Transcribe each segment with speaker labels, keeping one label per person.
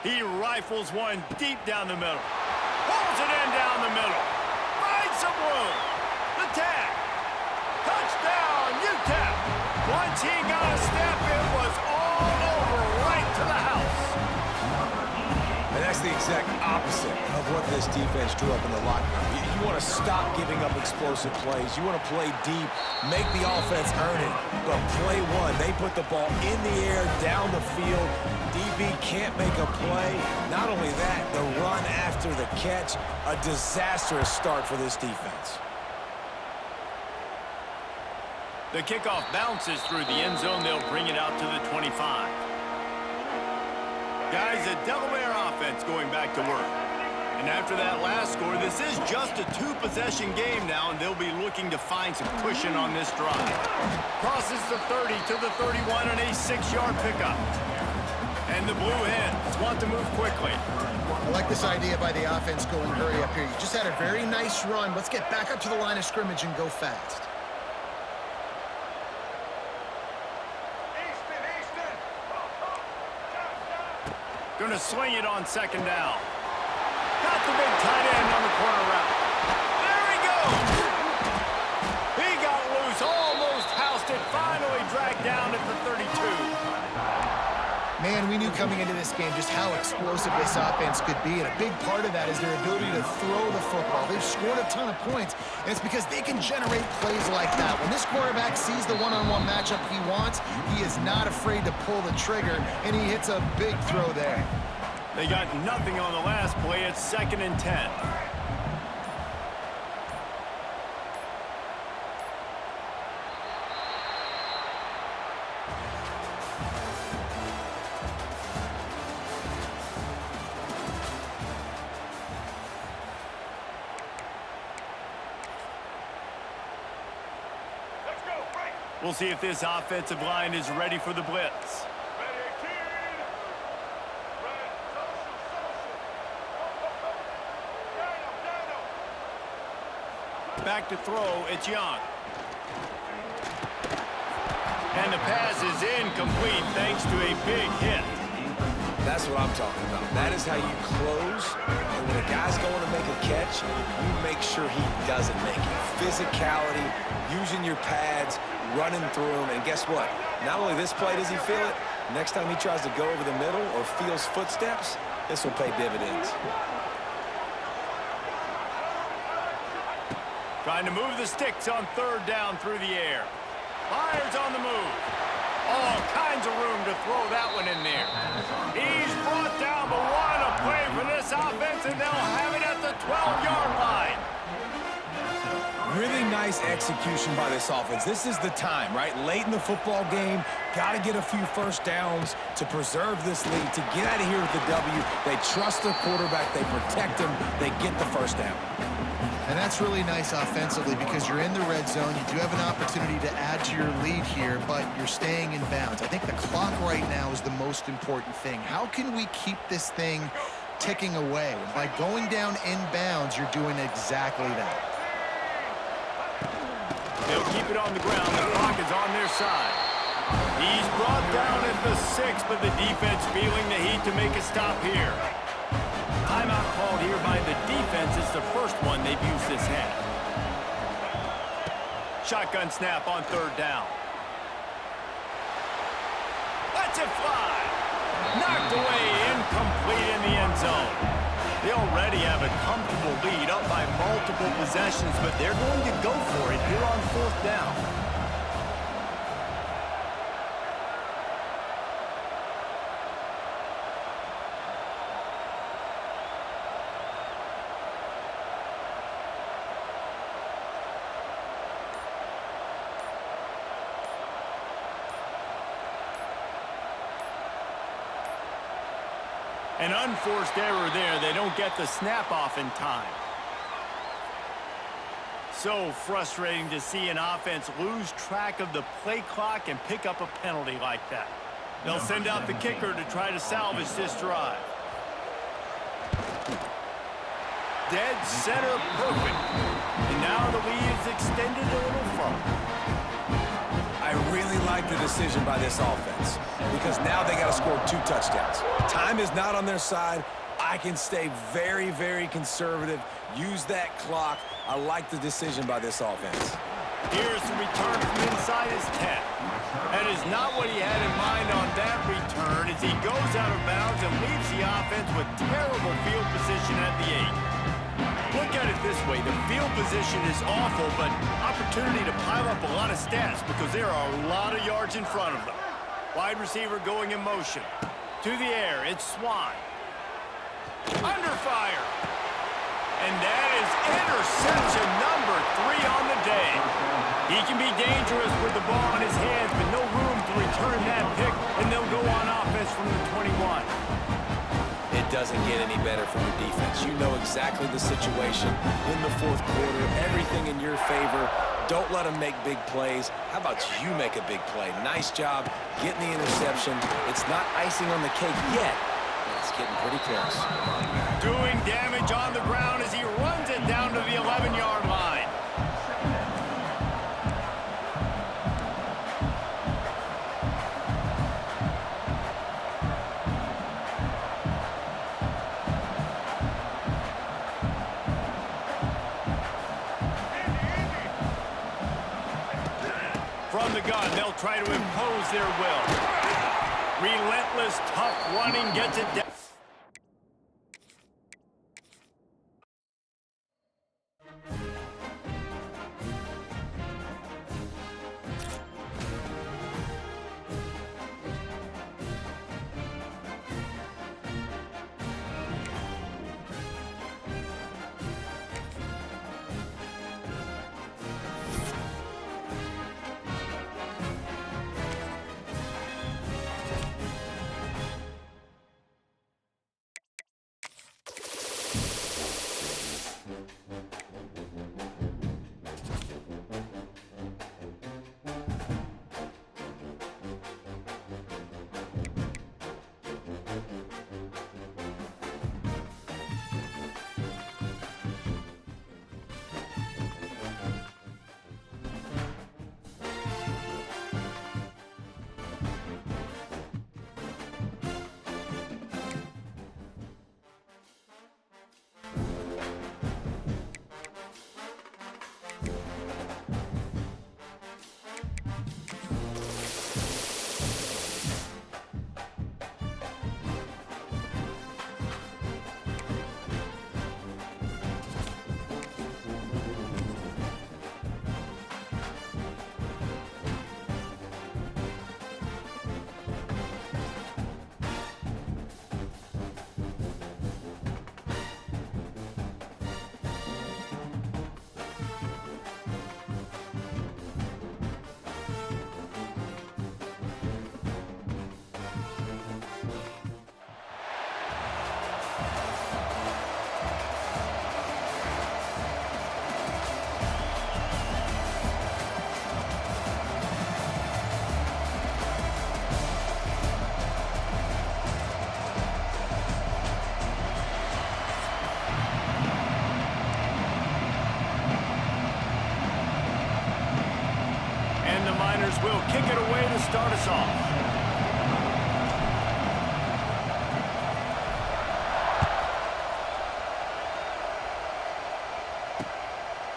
Speaker 1: He rifles one deep down the middle. Pulls it in down the middle. Finds some room. The tag. Touchdown, UTEP. Once he got a step, it was all over right to the house.
Speaker 2: And that's the exact opposite of what this defense drew up in the locker room. You want to stop giving up explosive plays. You want to play deep, make the offense earn it. But play one, they put the ball in the air, down the field. DB can't make a play. Not only that, the run after the catch, a disastrous start for this defense.
Speaker 1: The kickoff bounces through the end zone. They'll bring it out to the 25. Guys, a Delaware offense going back to work. And after that last score, this is just a two-possession game now, and they'll be looking to find some cushion on this drive. Crosses the 30 to the 31 and a 6-yard pickup. And the Blue Hens want to move quickly.
Speaker 3: I like this idea by the offense going hurry up here. You just had a very nice run. Let's get back up to the line of scrimmage and go fast.
Speaker 1: Gonna swing it on second down. Got the big tight end on the corner route. There he goes! He got loose, almost housed it, finally dragged down at the 32.
Speaker 3: Man, we knew coming into this game just how explosive this offense could be, and a big part of that is their ability to throw the football. They've scored a ton of points, and it's because they can generate plays like that. When this quarterback sees the one-on-one matchup he wants, he is not afraid to pull the trigger, and he hits a big throw there.
Speaker 1: They got nothing on the last play. It's 2nd and 10. We'll see if this offensive line is ready for the blitz. Back to throw, it's Young. And the pass is incomplete thanks to a big hit.
Speaker 2: That's what I'm talking about. That is how you close. And when a guy's going to make a catch, you make sure he doesn't make it. Physicality, using your pads, running through him. And guess what? Not only this play does he feel it, next time he tries to go over the middle or feels footsteps, this will pay dividends.
Speaker 1: Trying to move the sticks on 3rd down through the air. Fires on the move. All kinds of room to throw that one in there. He's brought down, but what a play for this offense, and they'll have it at the 12-yard line.
Speaker 2: Really nice execution by this offense. This is the time, right? Late in the football game, got to get a few first downs to preserve this lead, to get out of here with the W. They trust their quarterback. They protect him. They get the first down.
Speaker 3: And that's really nice offensively because you're in the red zone. You do have an opportunity to add to your lead here, but you're staying in bounds. I think the clock right now is the most important thing. How can we keep this thing ticking away? By going down in bounds, you're doing exactly that.
Speaker 1: They'll keep it on the ground. The clock is on their side. He's brought down at the 6, but the defense feeling the heat to make a stop here. Timeout called here by the defense. It's the first one they've used this half. Shotgun snap on 3rd down. Lets it fly. Knocked away, incomplete in the end zone. They already have a comfortable lead, up by multiple possessions, but they're going to go for it here on 4th down. An unforced error there. They don't get the snap off in time. So frustrating to see an offense lose track of the play clock and pick up a penalty like that. They'll send out the kicker to try to salvage this drive. Dead center perfect. And now the lead is extended a little further.
Speaker 2: I really like like the decision by this offense because now they got to score 2 touchdowns. Time is not on their side. I can stay very, very conservative. Use that clock. I like the decision by this offense.
Speaker 1: Here's the return from inside his 10. That is not what he had in mind on that return as he goes out of bounds and leaves the offense with terrible field position at the 8. Look at it this way. The field position is awful, but opportunity to pile up a lot of stats because there are a lot of yards in front of them. Wide receiver going in motion. To the air, it's Swan. Under fire. And that is interception number 3 on the day. He can be dangerous with the ball in his hands, but no room to return that pick, and they'll go on offense from the 21.
Speaker 2: It doesn't get any better from the defense. You know exactly the situation in the 4th quarter, everything in your favor. Don't let them make big plays. How about you make a big play? Nice job getting the interception. It's not icing on the cake yet, but it's getting pretty close.
Speaker 1: Doing damage on the ground as he runs it down to the 11-yard line. From the gun, they'll try to impose their will. Relentless, tough running gets it down. Will kick it away to start us off.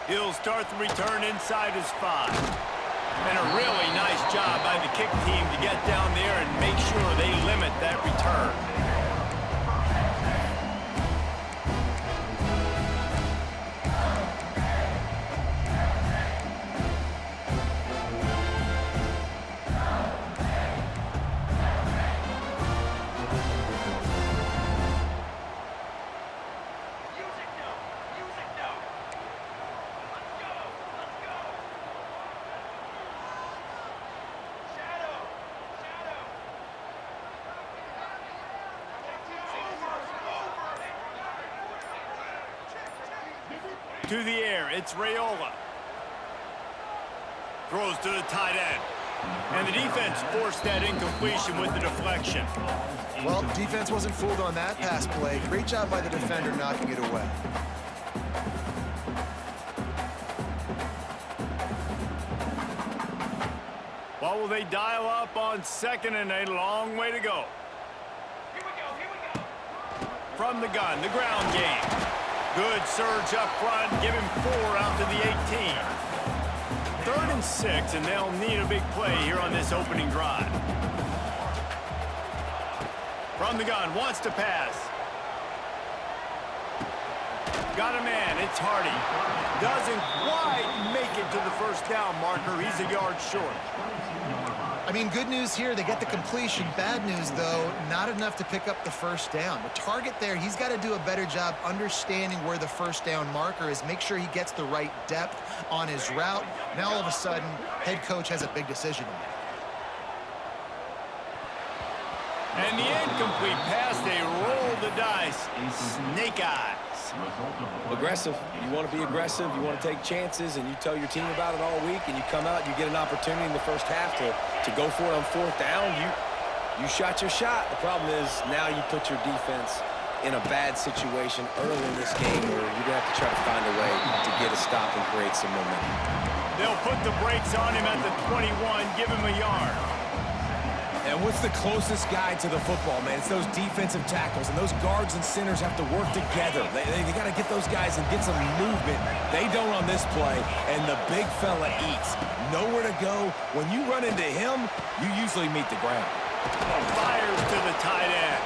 Speaker 1: He'll start the return inside his 5. And a really nice job by the kick team to get down there and make sure they limit that return. To the air, it's Raiola. Throws to the tight end. And the defense forced that incompletion with the deflection.
Speaker 3: Well, defense wasn't fooled on that pass play. Great job by the defender knocking it away.
Speaker 1: Oh, will they dial up on second and a long way to go. From the gun, the ground game. Good surge up front, give him 4 out to the 18. 3rd and 6, and they'll need a big play here on this opening drive. From the gun, wants to pass. Got a man, it's Hardy. Doesn't quite make it to the first down marker. He's a yard short.
Speaker 3: I mean, good news here, they get the completion. Bad news, though, not enough to pick up the first down. The target there, he's got to do a better job understanding where the first down marker is, make sure he gets the right depth on his route. Now, all of a sudden, head coach has a big decision to make.
Speaker 1: And the incomplete pass, they roll the dice. Snake eyes.
Speaker 2: Aggressive. You want to be aggressive. You want to take chances, and you tell your team about it all week, and you come out, you get an opportunity in the first half to go for it on 4th down. You shot your shot. The problem is now you put your defense in a bad situation early in this game where you're going to have to try to find a way to get a stop and create some momentum.
Speaker 1: They'll put the brakes on him at the 21, give him a yard.
Speaker 2: And what's the closest guy to the football, man? It's those defensive tackles, and those guards and centers have to work together. They got to get those guys and get some movement. They don't on this play, and the big fella eats. Nowhere to go. When you run into him, you usually meet the ground.
Speaker 1: Fires to the tight end.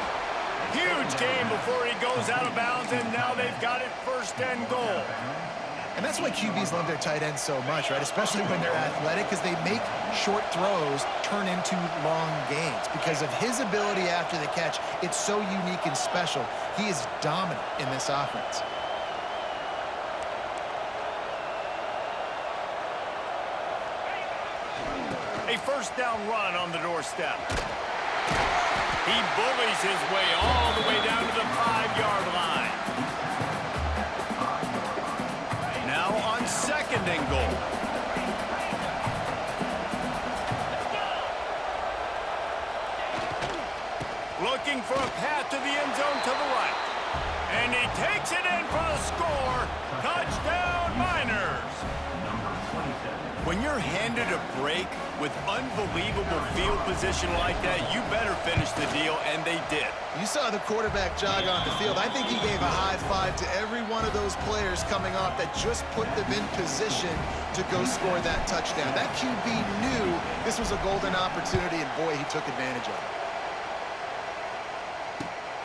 Speaker 1: Huge game before he goes out of bounds, and now they've got it 1st and goal.
Speaker 3: And that's why QBs love their tight ends so much, right? Especially when they're athletic, because they make short throws turn into long gains. Because of his ability after the catch, it's so unique and special. He is dominant in this offense.
Speaker 1: A 1st down run on the doorstep. He bullies his way all the way down to the 5-yard line. Now on 2nd and goal. Looking for a path to the end zone to the right. And he takes it in for the score. Touchdown, Miners. When you're handed a break with unbelievable field position like that, you better finish the deal, and they did.
Speaker 3: You saw the quarterback jog on the field. I think he gave a high five to every one of those players coming off that just put them in position to go score that touchdown. That QB knew this was a golden opportunity, and boy, he took advantage of it.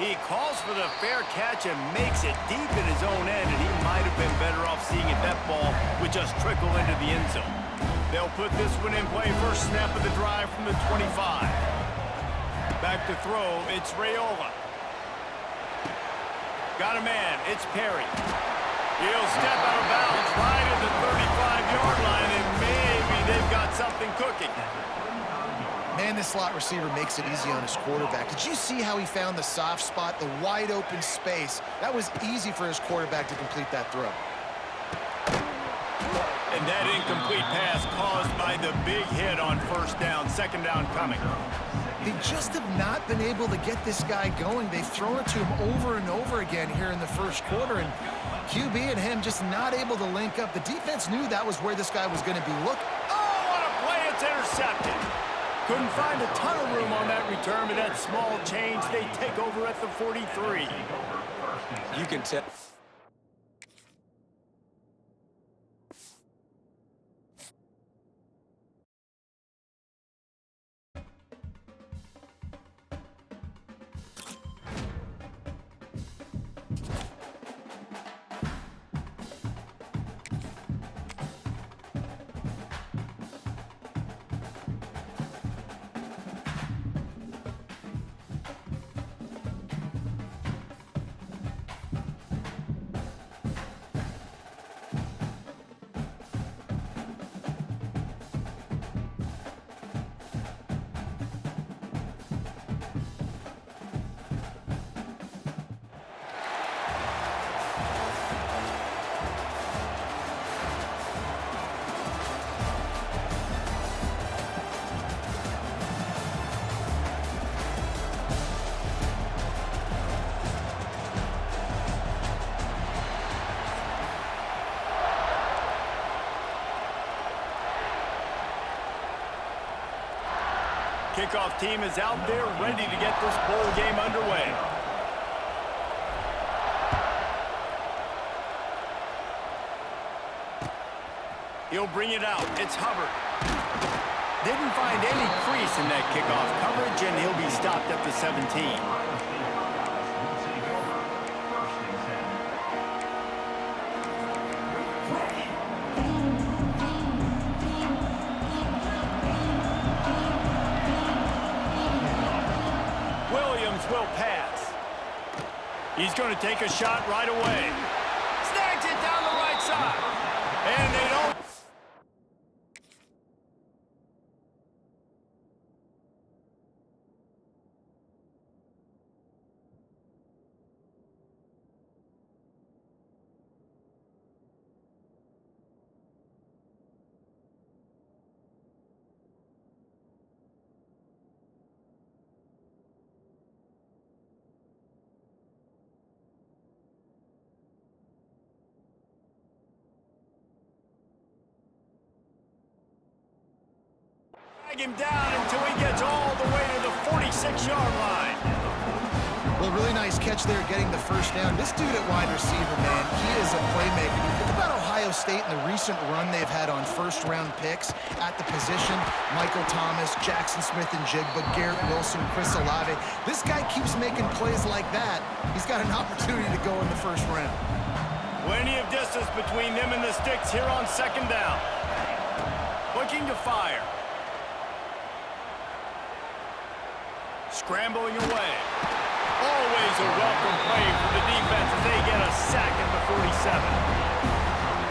Speaker 1: He calls for the fair catch and makes it deep in his own end, and he might have been better off seeing if that ball would just trickle into the end zone. They'll put this one in play. First snap of the drive from the 25. Back to throw, it's Raiola. Got a man, it's Perry. He'll step out of bounds right at the 35-yard line, and maybe they've got something cooking.
Speaker 3: Man, this slot receiver makes it easy on his quarterback. Did you see how he found the soft spot, the wide open space? That was easy for his quarterback to complete that throw.
Speaker 1: And that incomplete pass caused by the big hit on 1st down, 2nd down coming.
Speaker 3: They just have not been able to get this guy going. They've thrown it to him over and over again here in the 1st quarter, and QB and him just not able to link up. The defense knew that was where this guy was going to be looking.
Speaker 1: Oh, what a play! It's intercepted. Couldn't find a ton of room on that return, but that small change, they take over at the 43.
Speaker 2: You can tell.
Speaker 1: Kickoff team is out there ready to get this bowl game underway. He'll bring it out. It's Hubbard. Didn't find any crease in that kickoff coverage, and he'll be stopped at the 17. Williams will pass. He's going to take a shot right away. Snags it down the right side. And they don't. Him down until he gets all the way to the 46-yard line.
Speaker 3: Well, really nice catch there getting the first down. This dude at wide receiver, man, he is a playmaker. You think about Ohio State and the recent run they've had on first-round picks at the position. Michael Thomas, Jackson Smith-Njigba, Garrett Wilson, Chris Olave. This guy keeps making plays like that. He's got an opportunity to go in the first round.
Speaker 1: Plenty of distance between them and the sticks here on second down. Looking to fire. Scrambling away. Always a welcome play for the defense as they get a sack at the 47.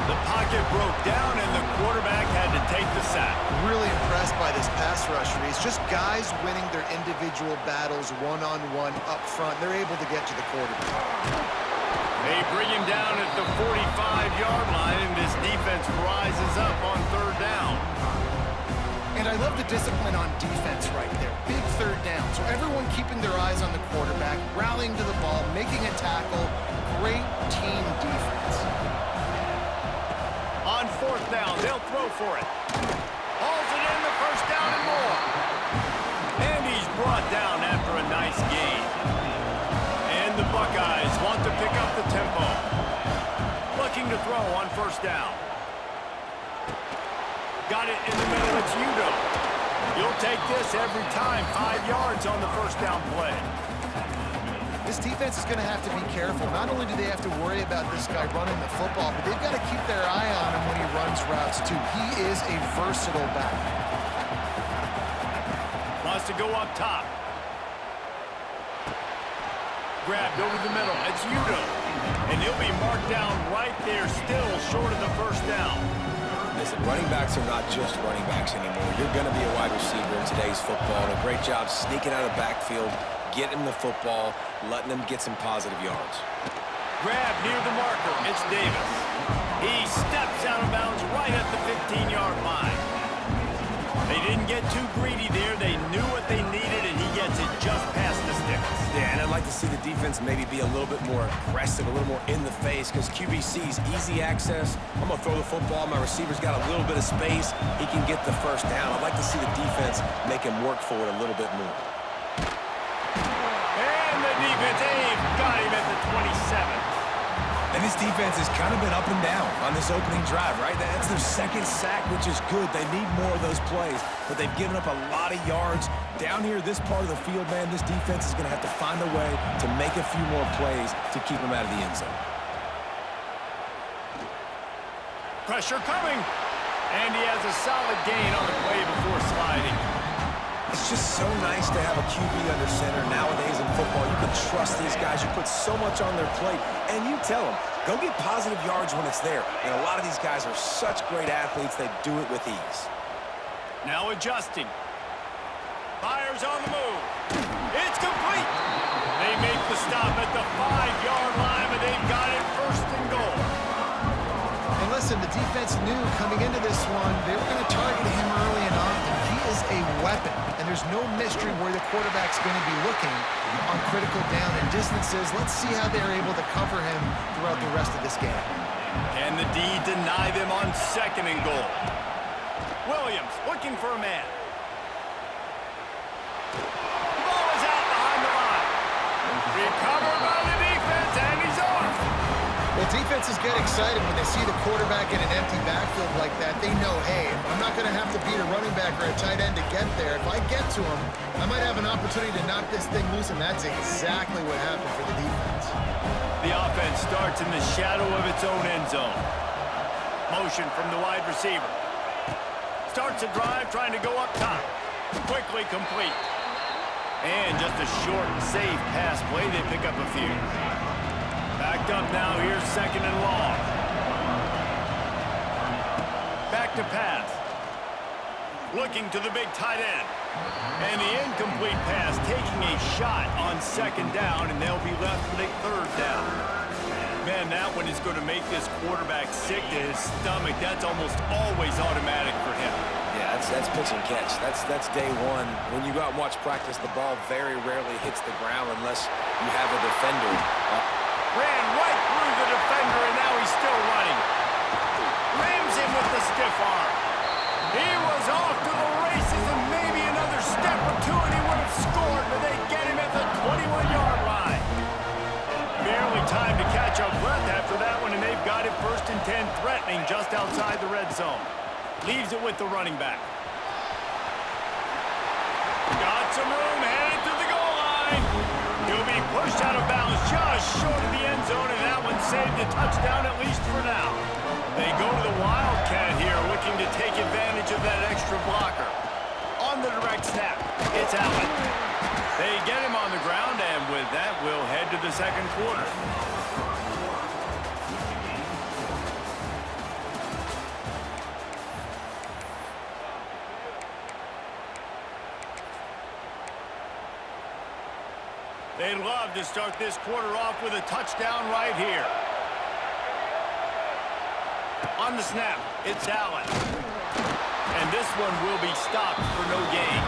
Speaker 1: The pocket broke down and the quarterback had to take the sack.
Speaker 3: Really impressed by this pass rush, Reese. Just guys winning their individual battles one-on-one up front. They're able to get to the quarterback.
Speaker 1: They bring him down at the 45-yard line, and this defense rises up on third down.
Speaker 3: And I love the discipline on defense right there. Big third down. So everyone keeping their eyes on the quarterback, rallying to the ball, making a tackle. Great team defense.
Speaker 1: On fourth down, they'll throw for it. Hauls it in, the first down and more. And he's brought down after a nice gain. And the Buckeyes want to pick up the tempo. Looking to throw on first down. Got it in the middle, it's Udo. You'll take this every time. 5 yards on the first down play.
Speaker 3: This defense is going to have to be careful. Not only do they have to worry about this guy running the football, but they've got to keep their eye on him when he runs routes too. He is a versatile back.
Speaker 1: Wants to go up top. Grabbed over the middle, it's Udo. And he'll be marked down right there, still short of the first down.
Speaker 2: Listen, running backs are not just running backs anymore. You're going to be a wide receiver in today's football. And a great job sneaking out of the backfield, getting the football, letting them get some positive yards.
Speaker 1: Grab near the marker. It's Davis. He steps out of bounds right at the 15-yard line. They didn't get too greedy there. They knew what they needed, and he gets it just past the sticks.
Speaker 2: Yeah, and I'd like to see the defense maybe be a little bit more aggressive, a little more in the face, because QBC's easy access. I'm going to throw the football. My receiver's got a little bit of space. He can get the first down. I'd like to see the defense make him work for it a little bit more.
Speaker 1: And the defense, they've got him at the 27.
Speaker 2: And this defense has kind of been up and down on this opening drive, right? That's their second sack, which is good. They need more of those plays, but they've given up a lot of yards. Down here, this part of the field, man, this defense is going to have to find a way to make a few more plays to keep them out of the end zone.
Speaker 1: Pressure coming. And he has a solid gain on the play before sliding.
Speaker 2: It's just so nice to have a QB under center. Nowadays in football, you can trust these guys. You put so much on their plate, and you tell them, go get positive yards when it's there. And a lot of these guys are such great athletes, they do it with ease.
Speaker 1: Now adjusting. Fires on the move. It's complete. They make the stop at the 5-yard line, but they've got it first and goal.
Speaker 3: And listen, the defense knew coming into this one, they were going to target him early and often. He is a weapon, and there's no mystery where the quarterback's going to be looking on critical down and distances. Let's see how they're able to cover him throughout the rest of this game.
Speaker 1: Can the D deny them on second and goal? Williams looking for a man.
Speaker 3: defenses get excited when they see the quarterback in an empty backfield like that. They know, hey, I'm not going to have to beat a running back or a tight end to get there. If I get to him, I might have an opportunity to knock this thing loose, and that's exactly what happened for the defense.
Speaker 1: The offense starts in the shadow of its own end zone. Motion from the wide receiver. Starts a drive trying to go up top. Quickly complete. And just a short, safe pass play. They pick up a few. Backed up now. Here's second and long. Back to pass. Looking to the big tight end. And the incomplete pass taking a shot on second down, and they'll be left with a third down. Man, that one is going to make this quarterback sick to his stomach. That's almost always automatic for him.
Speaker 2: Yeah, that's pitch and catch. That's day one. When you go out and watch practice, the ball very rarely hits the ground unless you have a defender.
Speaker 1: Ran right through the defender, and now he's still running. Rams him with the stiff arm. He was off to the races, and maybe another step or two, and he would have scored, but they get him at the 21-yard line. Barely time to catch our breath after that one, and they've got it 1st and 10, threatening just outside the red zone. Leaves it with the running back. Got some room, headed to the goal line. He'll be pushed out of bounds just short of the end zone, and that one saved a touchdown at least for now. They go to the Wildcat here, looking to take advantage of that extra blocker. On the direct snap, it's Allen. They get him on the ground, and with that, we'll head to the second quarter. They'd love to start this quarter off with a touchdown right here. On the snap, it's Allen. And this one will be stopped for no gain.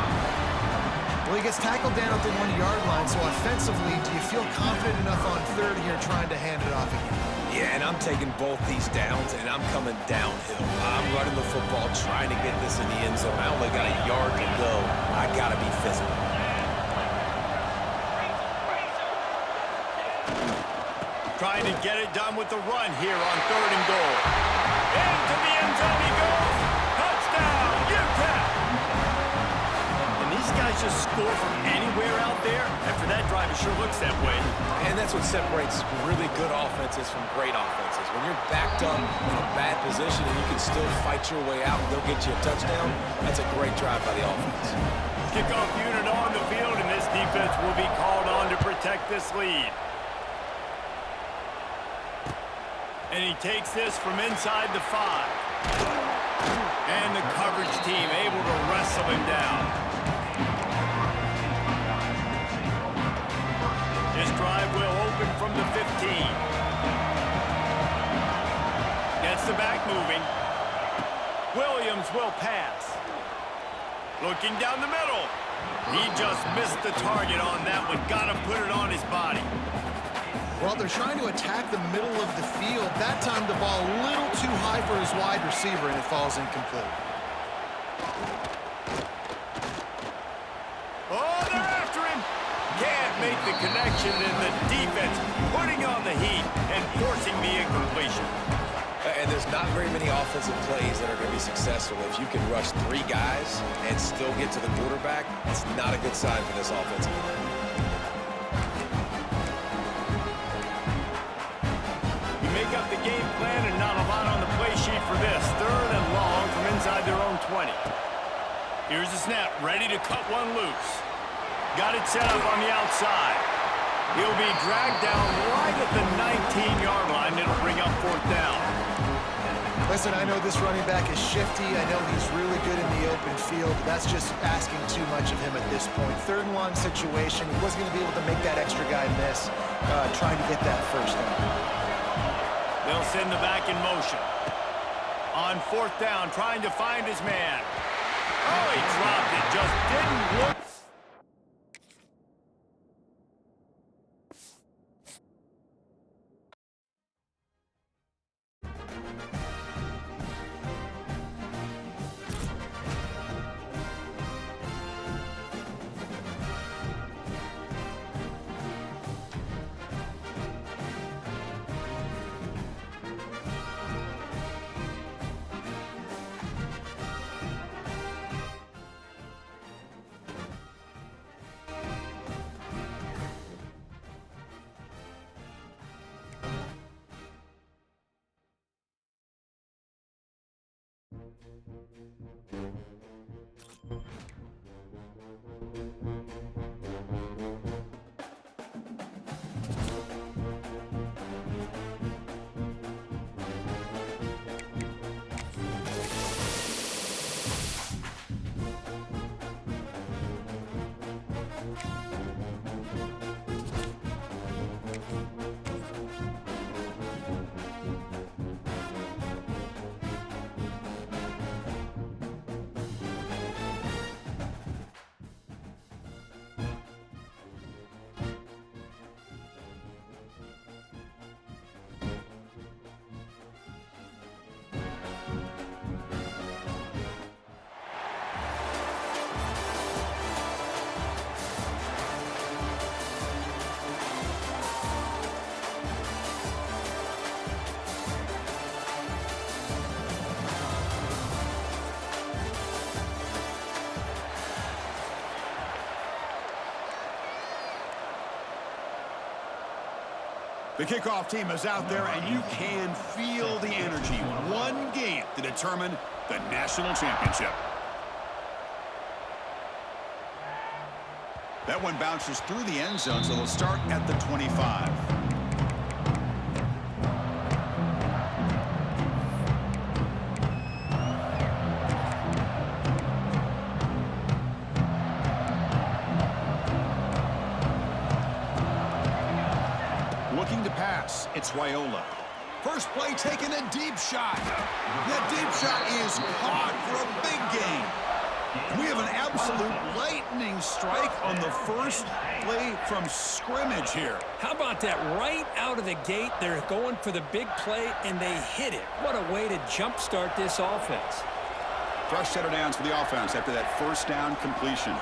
Speaker 3: Well, he gets tackled down at the 1-yard line, so offensively, do you feel confident enough on third here trying to hand it off again?
Speaker 2: Yeah, and I'm taking both these downs, and I'm coming downhill. I'm running the football, trying to get this in the end zone. I only got a yard to go. I got to be physical.
Speaker 1: Trying to get it done with the run here on 3rd and goal. Into the end zone he goes. Touchdown, UTEP! And these guys just score from anywhere out there. After that drive, it sure looks that way.
Speaker 2: And that's what separates really good offenses from great offenses. When you're backed up in a bad position and you can still fight your way out and they'll get you a touchdown, that's a great drive by the offense.
Speaker 1: Kickoff unit on the field, and this defense will be called on to protect this lead. And he takes this from inside the 5. And the coverage team able to wrestle him down. This drive will open from the 15. Gets the back moving. Williams will pass. Looking down the middle. He just missed the target on that one. Got to put it on his body.
Speaker 3: Well, they're trying to attack the middle of the field. That time the ball a little too high for his wide receiver, and it falls incomplete.
Speaker 1: Oh, they're after him. Can't make the connection, and the defense putting on the heat and forcing the incompletion.
Speaker 2: And there's not very many offensive plays that are going to be successful. If you can rush 3 guys and still get to the quarterback, it's not a good sign for this offensive line.
Speaker 1: Make up the game plan, and not a lot on the play sheet for this. 3rd and long from inside their own 20. Here's the snap, ready to cut one loose. Got it set up on the outside. He'll be dragged down right at the 19-yard line. It'll bring up 4th down.
Speaker 3: Listen, I know this running back is shifty. I know he's really good in the open field, but that's just asking too much of him at this point. 3rd and long situation. He wasn't going to be able to make that extra guy miss, trying to get that first down.
Speaker 1: They'll send the back in motion. On 4th down, trying to find his man. Oh, he dropped it. Just didn't look.
Speaker 4: The kickoff team is out there, and you can feel the energy. One game to determine the national championship. That one bounces through the end zone, so they'll start at the 25. Looking to pass, it's Raiola. First play, taking a deep shot. That deep shot is caught for a big gain. We have an absolute lightning strike on the first play from scrimmage here.
Speaker 5: How about that? Right out of the gate, they're going for the big play, and they hit it. What a way to jumpstart this offense.
Speaker 4: Fresh set of downs for the offense after that first down completion.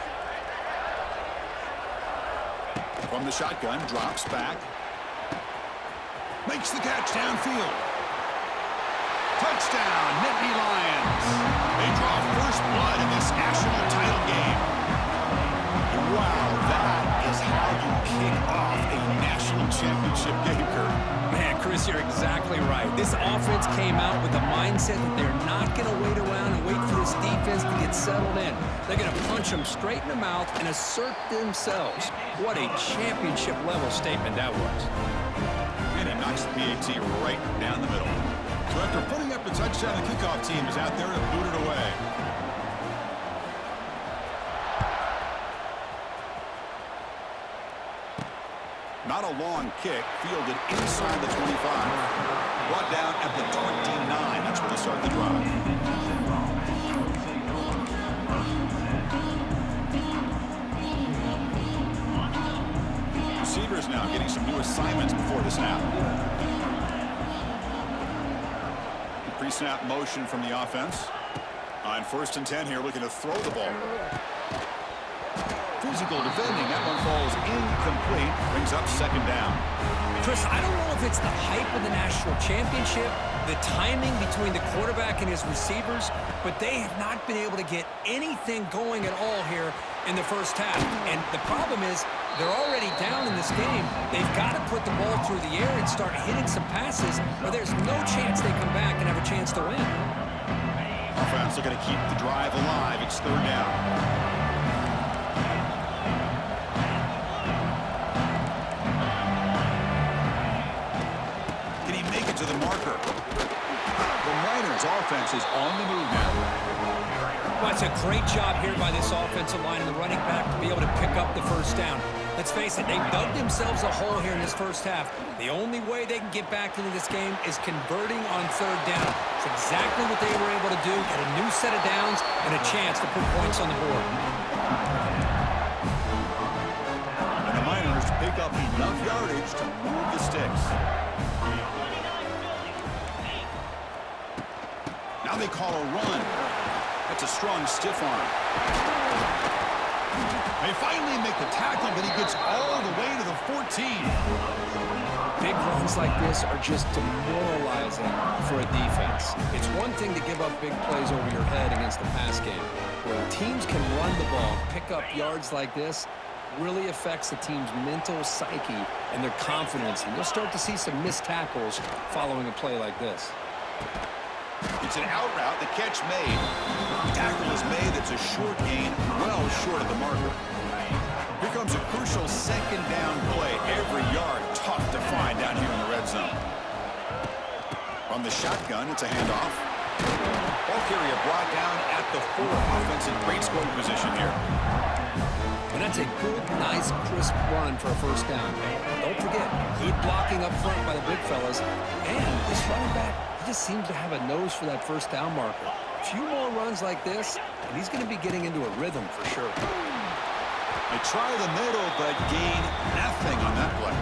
Speaker 4: From the shotgun, drops back. Makes the catch downfield. Touchdown, Nittany Lions. They draw first blood in this national title game. Wow, that is how you kick off a national championship game, Kurt.
Speaker 5: Man, Chris, you're exactly right. This offense came out with the mindset that they're not going to wait around and wait for this defense to get settled in. They're going to punch them straight in the mouth and assert themselves. What a championship-level statement that was.
Speaker 4: And he knocks the PAT right down the middle. So after putting up the touchdown, the kickoff team is out there to boot it away. Not a long kick, fielded inside the 25. Brought down at the 29. That's where they start the drive. Receivers now getting some new assignments before the snap. Pre-snap motion from the offense. On 1st and 10 here, looking to throw the ball. Physical defending. That one falls incomplete. Brings up 2nd down.
Speaker 5: Chris, I don't know if it's the hype of the national championship, the timing between the quarterback and his receivers, but they have not been able to get anything going at all here in the first half. And the problem is they're already down in this game. They've got to put the ball through the air and start hitting some passes, or there's no chance they come back and have a chance to win.
Speaker 4: Offense looking to keep the drive alive. It's 3rd down. To the marker. The Niners offense is on the move now.
Speaker 5: Well, it's a great job here by this offensive line and the running back to be able to pick up the first down. Let's face it, they've dug themselves a hole here in this first half. The only way they can get back into this game is converting on 3rd down. It's exactly what they were able to do, get a new set of downs and a chance to put points on the board.
Speaker 4: And the Niners pick up enough yardage to move the sticks. Now they call a run. That's a strong stiff arm. They finally make the tackle, but he gets all the way to the 14.
Speaker 5: Big runs like this are just demoralizing for a defense. It's one thing to give up big plays over your head against the pass game. Where teams can run the ball, pick up yards like this, really affects the team's mental psyche and their confidence. And you'll start to see some missed tackles following a play like this.
Speaker 4: It's an out route, the catch made. Tackle is made, it's a short gain, well short of the marker. Here comes a crucial 2nd down play. Every yard tough to find down here in the red zone. From the shotgun, it's a handoff. Ball carrier brought down at the 4. Offense in great scoring position here.
Speaker 5: And that's a good, nice, crisp run for a first down. Don't forget, good blocking up front by the big fellas. And this running back, he just seems to have a nose for that first down marker. A few more runs like this, and he's going to be getting into a rhythm for sure.
Speaker 4: They try the middle, but gain nothing on that play.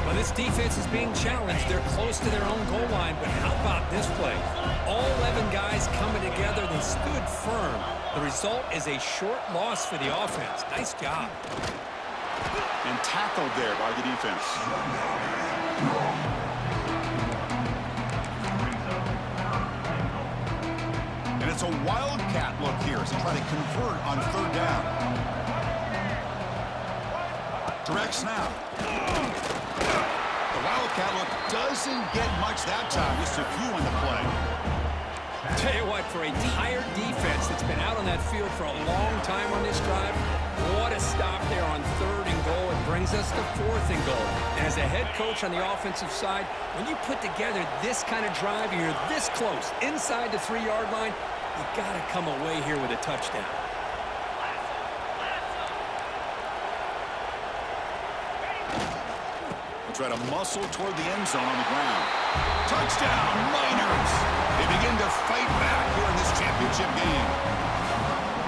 Speaker 5: Well, this defense is being challenged. They're close to their own goal line, but how about this play? All 11 guys coming together. They stood firm. The result is a short loss for the offense. Nice job.
Speaker 4: And tackled there by the defense. And it's a wildcat look here as they try to convert on 3rd down. Direct snap. Catlook doesn't get much that time. Just a few on the play.
Speaker 5: Tell you what, for a tired defense that's been out on that field for a long time on this drive, what a stop there on 3rd and goal. It brings us to 4th and goal. And as a head coach on the offensive side, when you put together this kind of drive, you're this close, inside the 3-yard line, you got to come away here with a touchdown.
Speaker 4: Try to muscle toward the end zone on the ground. Touchdown, Miners! They begin to fight back here in this championship game.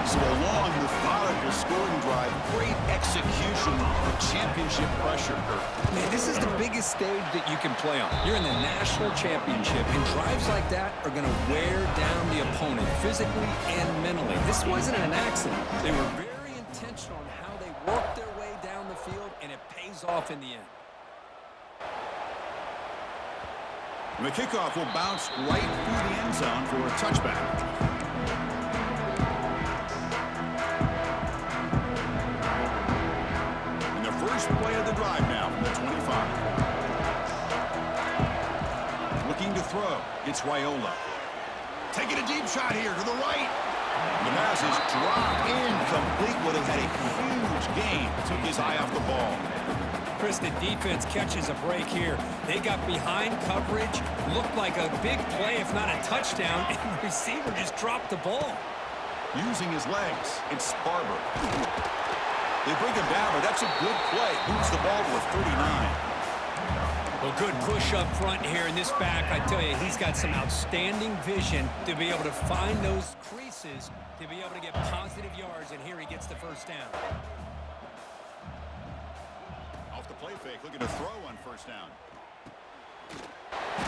Speaker 4: So a long, methodical scoring drive, great execution of championship pressure.
Speaker 5: Man, this is the biggest stage that you can play on. You're in the national championship, and drives like that are going to wear down the opponent physically and mentally. This wasn't an accident. They were very intentional on how they worked their way down the field, and it pays off in the end.
Speaker 4: And the kickoff will bounce right through the end zone for a touchback. And the first play of the drive now from the 25. Looking to throw. It's Raiola. Taking a deep shot here to the right. The pass is dropped incomplete. Would have had a huge gain. Took his eye off the ball.
Speaker 5: Chris, the defense catches a break here. They got behind coverage, looked like a big play, if not a touchdown, and the receiver just dropped the ball.
Speaker 4: Using his legs, it's Barber. They bring him down, but that's a good play. Moves the ball to a 39.
Speaker 5: Well, good push up front here in this back. I tell you, he's got some outstanding vision to be able to find those creases, to be able to get positive yards, and here he gets the first down.
Speaker 4: The play fake, looking to throw on first down.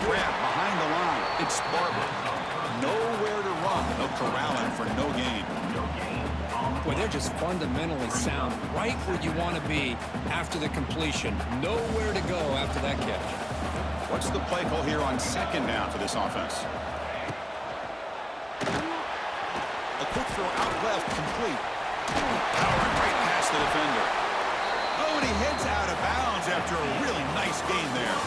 Speaker 4: Grab behind the line. It's Barber. Nowhere to run. They'll corral him for no gain.
Speaker 5: Boy, they're just fundamentally sound. Right where you want to be after the completion. Nowhere to go after that catch.
Speaker 4: What's the play call here on 2nd down for this offense? A quick throw out left, complete. Powering right past the defender. Oh, and he heads out of bounds after a really nice gain there.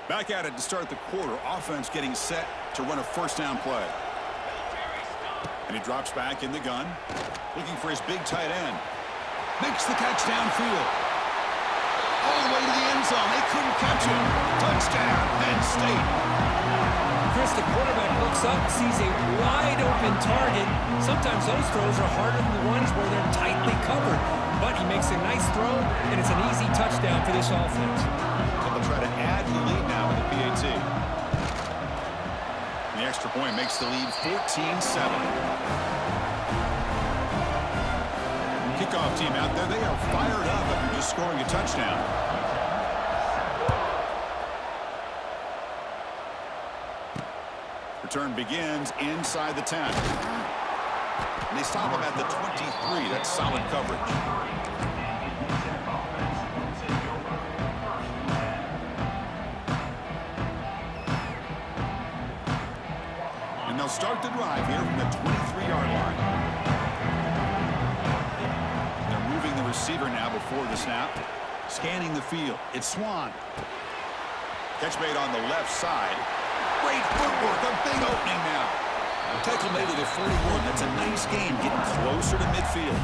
Speaker 4: Back at it to start the quarter. Offense getting set to run a first down play. And he drops back in the gun. Looking for his big tight end. Makes the catch downfield. All the way to the end zone. They couldn't catch him. Touchdown, Penn State.
Speaker 5: Chris, the quarterback looks up, sees a wide-open target. Sometimes those throws are harder than the ones where they're tightly covered. But he makes a nice throw, and it's an easy touchdown for this offense.
Speaker 4: They'll try to add the lead now with the PAT. And the extra point makes the lead 14-7. Kickoff team out there, they are fired up after just scoring a touchdown. Return begins inside the 10. And they stop him at the 23. That's solid coverage. And they'll start the drive here from the 23-yard line. They're moving the receiver now before the snap. Scanning the field. It's Swan. Catch made on the left side. Great footwork, a big opening now. Tackle made at the 41. That's a nice gain, getting closer to midfield.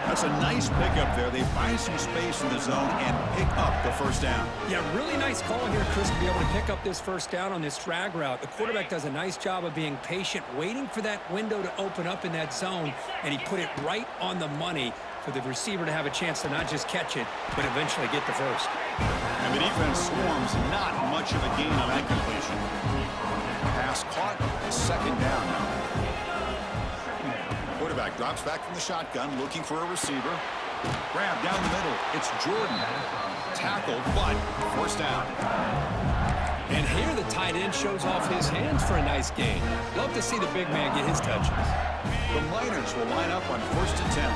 Speaker 4: That's a nice pickup there. They find some space in the zone and pick up the first down.
Speaker 5: Yeah, really nice call here, Chris, to be able to pick up this first down on this drag route. The quarterback does a nice job of being patient, waiting for that window to open up in that zone, and he put it right on the money for the receiver to have a chance to not just catch it, but eventually get the first.
Speaker 4: And the defense swarms, not much of a gain on that completion. Pass caught, second down now. Quarterback drops back from the shotgun, looking for a receiver. Grab down the middle. It's Jordan. Tackled, but first down.
Speaker 5: And here the tight end shows off his hands for a nice gain. Love to see the big man get his touches.
Speaker 4: The Miners will line up on 1st and 10.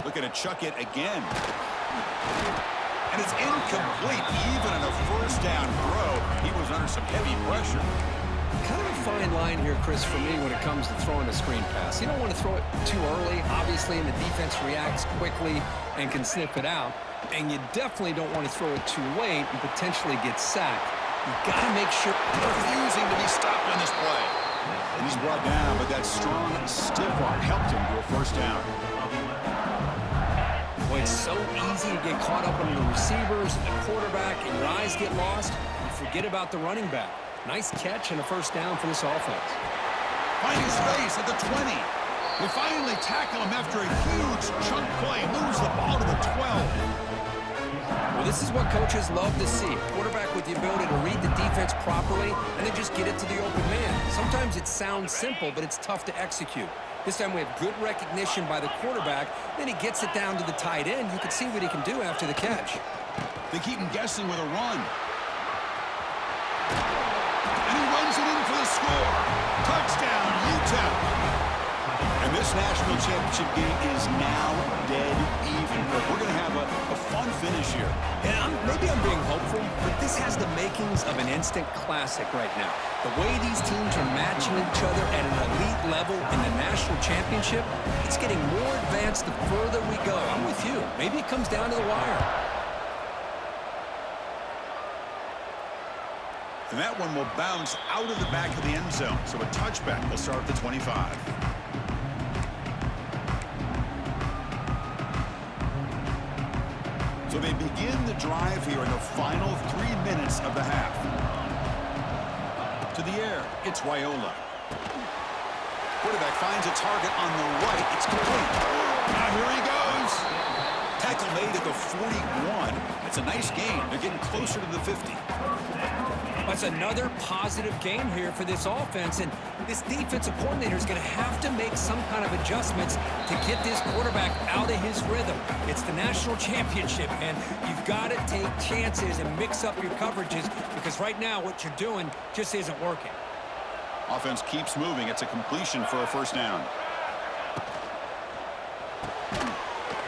Speaker 4: Looking to chuck it again. And it's incomplete. Even in a first down throw, he was under some heavy pressure.
Speaker 5: Kind of a fine line here, Chris, for me when it comes to throwing a screen pass. You don't want to throw it too early, obviously, and the defense reacts quickly and can sniff it out. And you definitely don't want to throw it too late and potentially get sacked. You've got to make sure.
Speaker 4: Refusing to be stopped on this play. And he's brought down, but that strong, stiff arm helped him to a first down.
Speaker 5: Boy, it's so easy to get caught up on the receivers and the quarterback, and your eyes get lost. You forget about the running back. Nice catch and a first down for this offense.
Speaker 4: Finding space at the 20. They finally tackle him after a huge chunk play. Moves the ball to the 12.
Speaker 5: Well, this is what coaches love to see. Quarterback with the ability to read the defense properly and then just get it to the open man. Sometimes it sounds simple, but it's tough to execute. This time we have good recognition by the quarterback. Then he gets it down to the tight end. You can see what he can do after the catch.
Speaker 4: They keep him guessing with a run. And he runs it in for the score. Touchdown, Utah. And this national championship game is now dead even. We're going to have a fun finish here.
Speaker 5: And maybe I'm being hopeful, but this has the makings of an instant classic right now. The way these teams are matching each other at an elite level in the national championship, it's getting more advanced the further we go. I'm with you. Maybe it comes down to the wire.
Speaker 4: And that one will bounce out of the back of the end zone. So a touchback will start at the 25. So they begin the drive here in the final 3 minutes of the half. To the air, it's Raiola. Quarterback finds a target on the right. It's complete. Now here he goes. Tackle made at the 41. It's a nice gain. They're getting closer to the 50.
Speaker 5: That's another positive game here for this offense, and this defensive coordinator is going to have to make some kind of adjustments to get this quarterback out of his rhythm. It's the national championship, and you've got to take chances and mix up your coverages because right now what you're doing just isn't working.
Speaker 4: Offense keeps moving. It's a completion for a first down.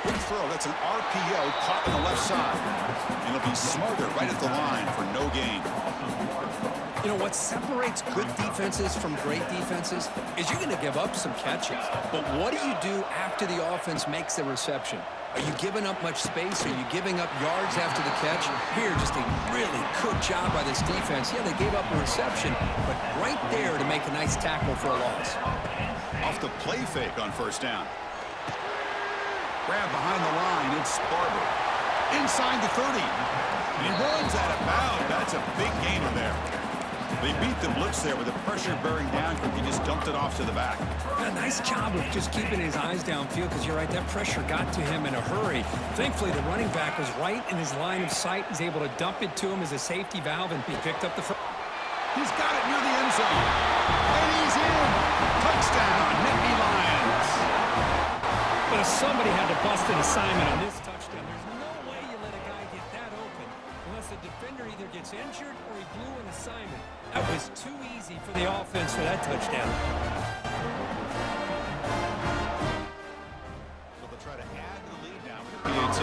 Speaker 4: Big throw. That's an RPO caught on the left side. And it'll be Smothered right at the line for no gain.
Speaker 5: You know, what separates good defenses from great defenses is you're going to give up some catches. But what do you do after the offense makes the reception? Are you giving up much space? Are you giving up yards after the catch? Here, just a really good job by this defense. Yeah, they gave up a reception, but right there to make a nice tackle for a loss.
Speaker 4: Off the play fake on first down. Grab behind the line. It's Barber. Inside the 30. And he runs out of bounds. That's a big gainer there. They beat the blitz there with the pressure bearing down. He just dumped it off to the back.
Speaker 5: A nice job of just keeping his eyes downfield because you're right, that pressure got to him in a hurry. Thankfully, the running back was right in his line of sight. He's able to dump it to him as a safety valve, and he picked up the first.
Speaker 4: He's got it near the end zone. And he's in. Touchdown, Nittany Lions.
Speaker 5: But if somebody had to bust an assignment on this touchdown, there's no way you let a guy get that open unless the defender either gets injured or he blew an assignment. That was too easy for the offense for that touchdown.
Speaker 4: So they'll try to add to the lead now with the PAT.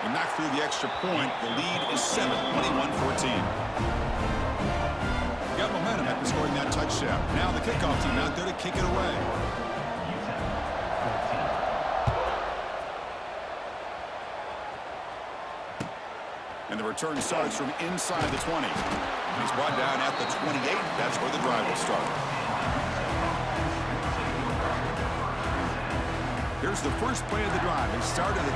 Speaker 4: They knock through the extra point. The lead is 7, 21-14. Got momentum after scoring that touchdown. Now the kickoff team out there to kick it away. And the return starts from inside the 20. He's brought down at the 28. That's where the drive will start. Here's the first play of the drive. They start at the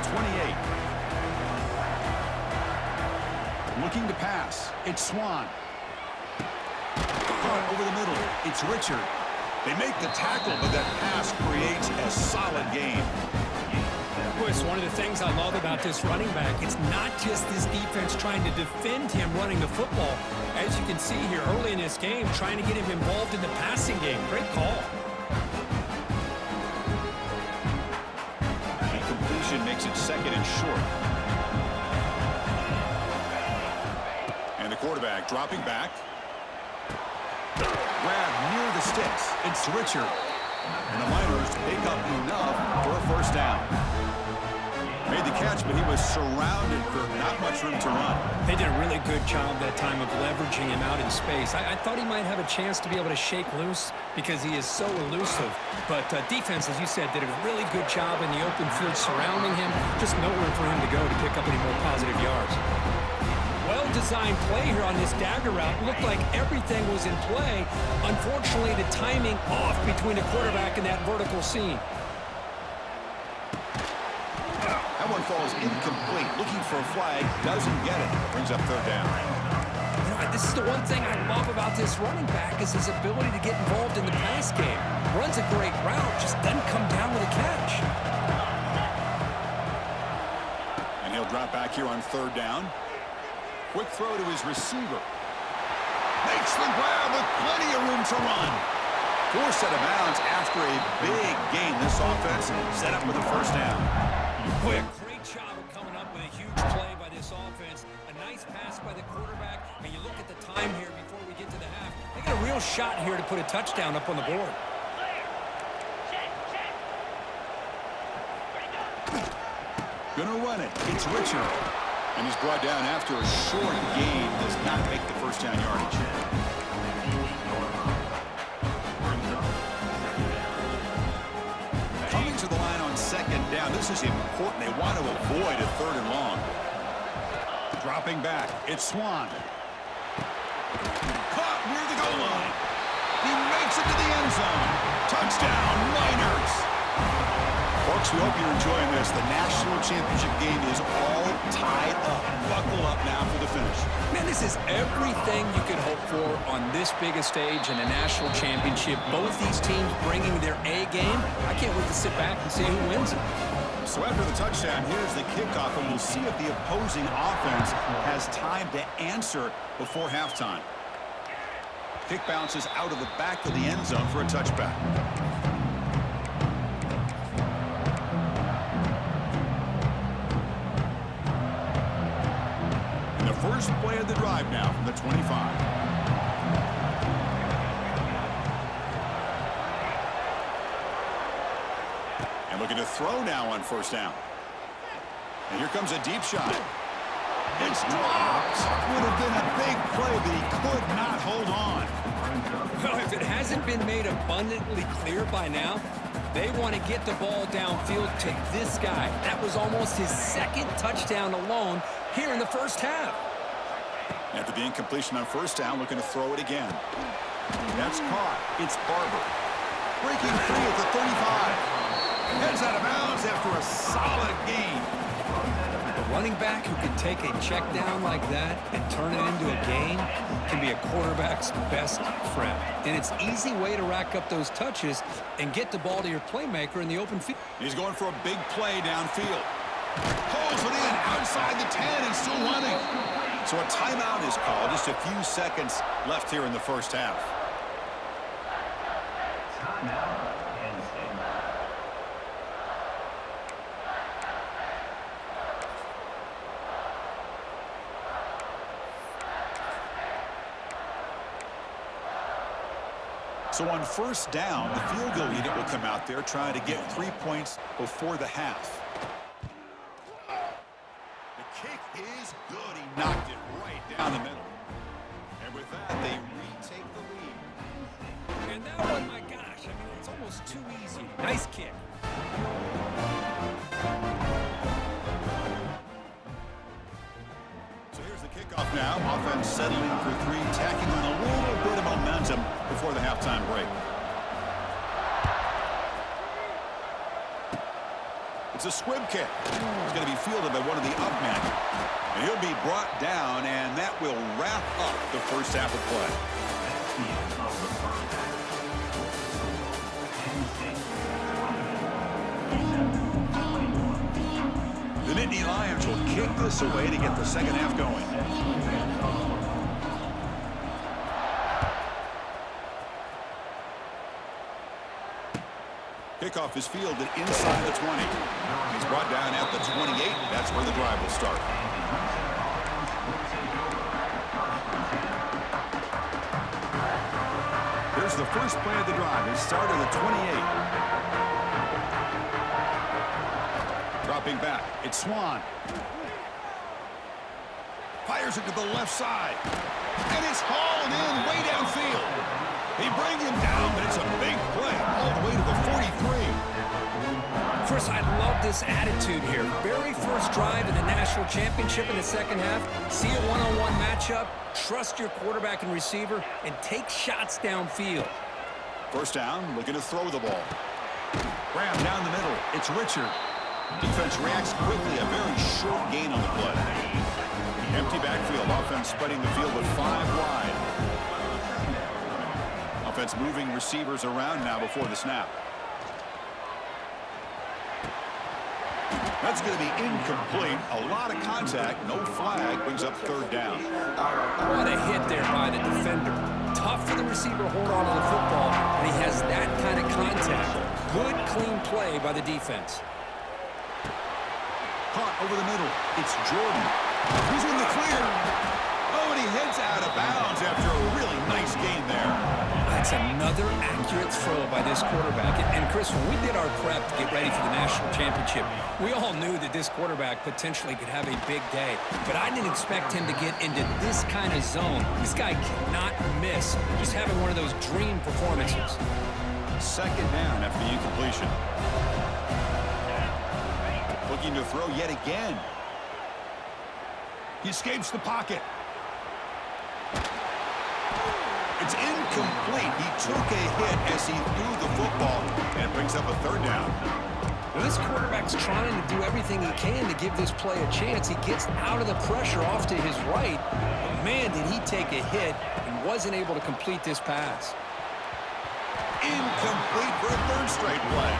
Speaker 4: 28. Looking to pass. It's Swan. Caught over the middle. It's Richard. They make the tackle, but that pass creates a solid gain.
Speaker 5: It's one of the things I love about this running back. It's not just this defense trying to defend him running the football. As you can see here early in this game, trying to get him involved in the passing game. Great call.
Speaker 4: Incompletion makes it second and short. And the quarterback dropping back. Grab near the sticks. It's Richard. And the Miners pick up enough for a first down. Made the catch, but he was surrounded for not much room to run.
Speaker 5: They did a really good job that time of leveraging him out in space. I thought he might have a chance to be able to shake loose because he is so elusive. But defense, as you said, did a really good job in the open field surrounding him. Just nowhere for him to go to pick up any more positive yards. Well-designed play here on this dagger route. Looked like everything was in play. Unfortunately, the timing off between the quarterback and that vertical seam.
Speaker 4: That one falls incomplete. Looking for a flag, doesn't get it. Brings up third down.
Speaker 5: This is the one thing I love about this running back is his ability to get involved in the pass game. Runs a great route, just doesn't come down with a catch.
Speaker 4: And he'll drop back here on third down. Quick throw to his receiver. Makes the grab with plenty of room to run. Forced out of bounds after a big gain. This offense set up with a first down.
Speaker 5: Boy, a great job of coming up with a huge play by this offense. A nice pass by the quarterback. And you look at the time here before we get to the half. They got a real shot here to put a touchdown up on the board.
Speaker 4: Gonna run it. It's Richard. And he's brought down after a short gain. Does not make the first down yardage. Coming to the line on second down. This is important. They want to avoid a third and long. Dropping back. It's Swan. Caught near the goal line. He makes it to the end zone. Touchdown, Miners. Folks, we hope you're enjoying this. The national championship game is all tied up. Buckle up now for the finish.
Speaker 5: Man, this is everything you could hope for on this big a stage in a national championship. Both these teams bringing their A game. I can't wait to sit back and see who wins it.
Speaker 4: So after the touchdown, here's the kickoff, and we'll see if the opposing offense has time to answer before halftime. Kick bounces out of the back of the end zone for a touchback. And the first play of the drive now from the 25. And looking to throw now on first down. And here comes a deep shot. It's dropped. Would have been a big play, but he could not hold on.
Speaker 5: Well, if it hasn't been made abundantly clear by now, they want to get the ball downfield to this guy. That was almost his second touchdown alone here in the first half.
Speaker 4: After the incompletion on first down, looking to throw it again. That's caught. It's Barber. Breaking free at the 35. Heads out of bounds after a solid gain.
Speaker 5: A running back who can take a check down like that and turn it into a gain can be a quarterback's best friend. And it's an easy way to rack up those touches and get the ball to your playmaker in the open field.
Speaker 4: He's going for a big play downfield. Holds it in outside the 10 and still running. So a timeout is called. Just a few seconds left here in the first half. So on first down, the field goal unit will come out there trying to get 3 points before the half. The kick is good. He knocked it right down the middle. And with that, they retake the lead.
Speaker 5: And that one, my gosh, I mean, it's almost too easy. Nice kick.
Speaker 4: So here's the kickoff now. Offense settling for three, tacking on a little bit of momentum before the halftime break. It's a squib kick. It's going to be fielded by one of the up men. And he'll be brought down, and that will wrap up the first half of play. The Nittany Lions will kick this away to get the second half going. Kickoff is fielded inside the 20. He's brought down at the 28. That's where the drive will start. Here's the first play of the drive. It started at the 28. Drop Dropping back. It's Swan. Fires it to the left side. And it's hauled in way downfield. He brings him down, but it's a big play all the way to the 43.
Speaker 5: Chris, I love this attitude here. Very first drive in the national championship in the second half. See a one-on-one matchup, trust your quarterback and receiver, and take shots downfield.
Speaker 4: First down, looking to throw the ball. Graham down the middle. It's Richard. Defense reacts quickly. A very short gain on the play. Empty backfield. Offense spreading the field with 5 wide. Offense moving receivers around now before the snap. That's going to be incomplete. A lot of contact. No flag. Brings up third down.
Speaker 5: What a hit there by the defender. Tough for the receiver to hold on to the football, but he has that kind of contact. Good, clean play by the defense.
Speaker 4: Caught over the middle. It's Jordan. He's in the clear. Oh, and he heads out of bounds after a really nice gain there.
Speaker 5: That's another accurate throw by this quarterback. And Chris, when we did our prep to get ready for the national championship, we all knew that this quarterback potentially could have a big day. But I didn't expect him to get into this kind of zone. This guy cannot miss. Just having one of those dream performances.
Speaker 4: Second down after the incompletion. Looking to throw yet again. He escapes the pocket. It's incomplete. He took a hit as he threw the football, and it brings up a third down.
Speaker 5: Well, this quarterback's trying to do everything he can to give this play a chance. He gets out of the pressure off to his right. But man, did he take a hit and wasn't able to complete this pass.
Speaker 4: Incomplete for a third straight play.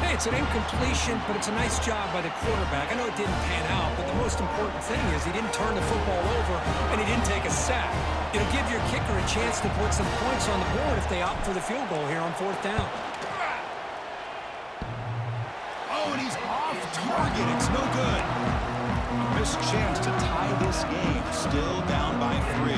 Speaker 5: Hey, it's an incompletion, but it's a nice job by the quarterback. I know it didn't pan out, but the most important thing is he didn't turn the football over and he didn't take a sack. It'll give your kicker a chance to put some points on the board if they opt for the field goal here on fourth down.
Speaker 4: Oh, and he's off target. It's no good. Missed chance to tie this game. Still down by 3.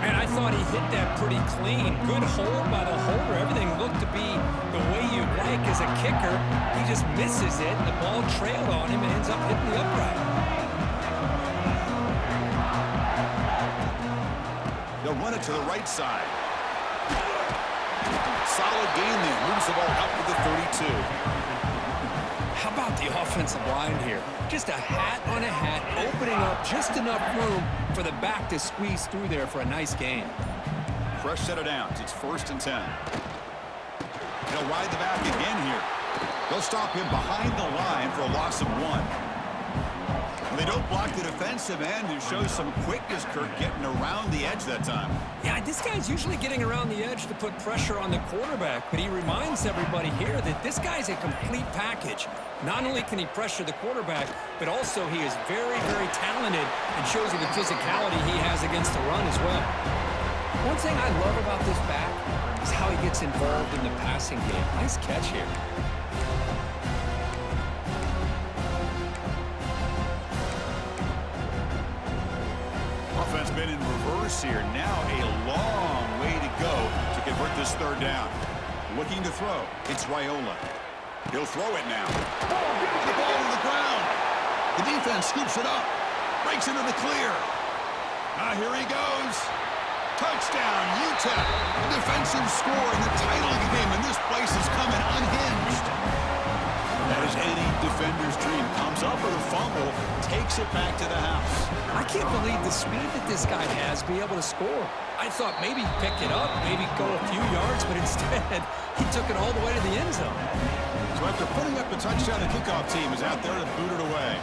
Speaker 5: Man, I thought he hit that pretty clean. Good hold by the holder. Everything looked to be the way you'd like as a kicker. He just misses it, and the ball trailed on him and ends up hitting the upright.
Speaker 4: They'll run it to the right side. Solid gain there. Moves the ball up to the 32.
Speaker 5: How about the offensive line here? Just a hat on a hat, opening up just enough room for the back to squeeze through there for a nice gain.
Speaker 4: Fresh set of downs. It's 1st and 10. They'll ride the back again here. They'll stop him behind the line for a loss of 1. And they don't block the defensive end, who shows some quickness, Kirk, getting around the edge that time.
Speaker 5: Yeah, this guy's usually getting around the edge to put pressure on the quarterback, but he reminds everybody here that this guy's a complete package. Not only can he pressure the quarterback, but also he is very, very talented and shows you the physicality he has against the run as well. One thing I love about this back is how he gets involved in the passing game. Nice catch here.
Speaker 4: Offense been in reverse here. Now a long way to go to convert this third down. Looking to throw. It's Raiola. He'll throw it now. The ball to the ground. The defense scoops it up. Breaks into the clear. Here he goes. Touchdown, UTEP. A defensive score in the title game, and this place is coming unhinged. That is any defender's dream. Comes up with a fumble, takes it back to the house.
Speaker 5: I can't believe the speed that this guy has to be able to score. I thought maybe he'd pick it up, maybe go a few yards, but instead he took it all the way to the end zone.
Speaker 4: So after putting up the touchdown, the kickoff team is out there to boot it away.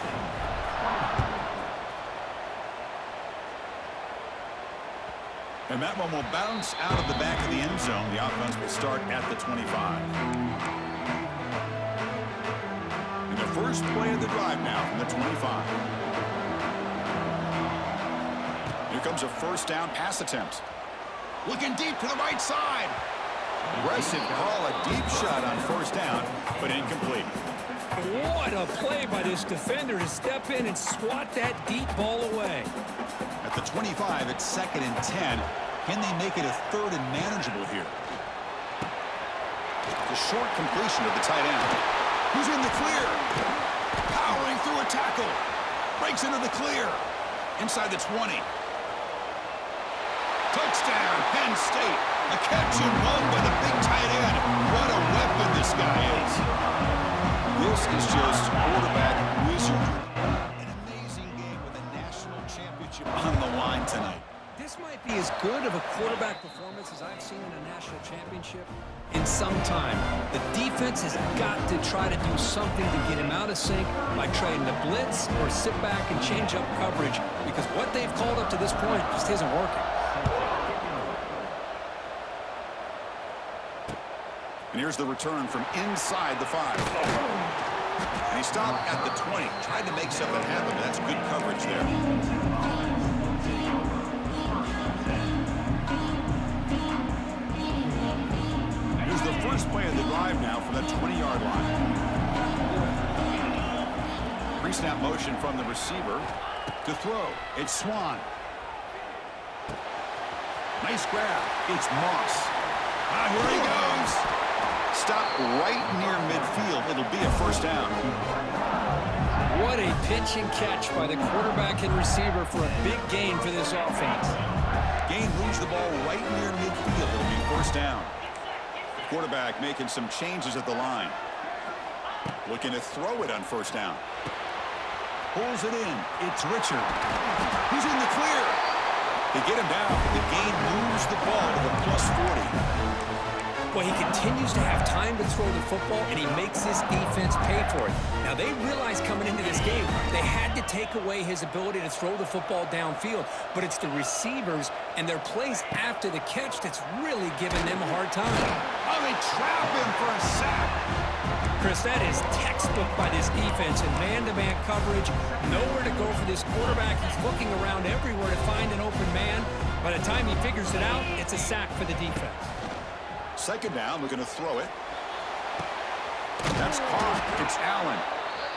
Speaker 4: And that one will bounce out of the back of the end zone. The offense will start at the 25. And the first play of the drive now from the 25. Here comes a first down pass attempt. Looking deep to the right side. Aggressive call, a deep shot on first down, but incomplete.
Speaker 5: What a play by this defender to step in and swat that deep ball away.
Speaker 4: At the 25, it's 2nd and 10. Can they make it a 3rd and manageable here? The short completion of the tight end. Who's in the clear? tackle. Breaks into the clear. Inside the 20. Touchdown, Penn State. A catch and run by the big tight end. What a weapon this guy is. This is just quarterback wizardry. An amazing game with a national championship on the line tonight.
Speaker 5: This might be as good of a quarterback performance as I've seen in a national championship in some time. The defense has got to try to do something to get him out of sync by trying to blitz or sit back and change up coverage, because what they've called up to this point just isn't working.
Speaker 4: And here's the return from inside the 5. And he stopped at the 20. Tried to make something happen, but that's good coverage there. Here's the first play of the drive now from the 20-yard line. Pre-snap motion from the receiver to throw. It's Swan. Nice grab. It's Moss. Here he goes. Stop right near midfield. It'll be a first down.
Speaker 5: What a pitch and catch by the quarterback and receiver for a big gain for this offense.
Speaker 4: Gain moves the ball right near midfield. It'll be first down. Quarterback making some changes at the line. Looking to throw it on first down. Pulls it in. It's Richard. He's in the clear. They get him down. The gain moves the ball to the +40.
Speaker 5: Well, he continues to have time to throw the football, and he makes this defense pay for it. Now, they realized coming into this game they had to take away his ability to throw the football downfield, but it's the receivers and their plays after the catch that's really giving them a hard time.
Speaker 4: Oh, they trap him for a sack.
Speaker 5: Chris, that is textbook by this defense in man-to-man coverage. Nowhere to go for this quarterback. He's looking around everywhere to find an open man. By the time he figures it out, it's a sack for the defense.
Speaker 4: Second down, we're going to throw it. That's caught. It's Allen.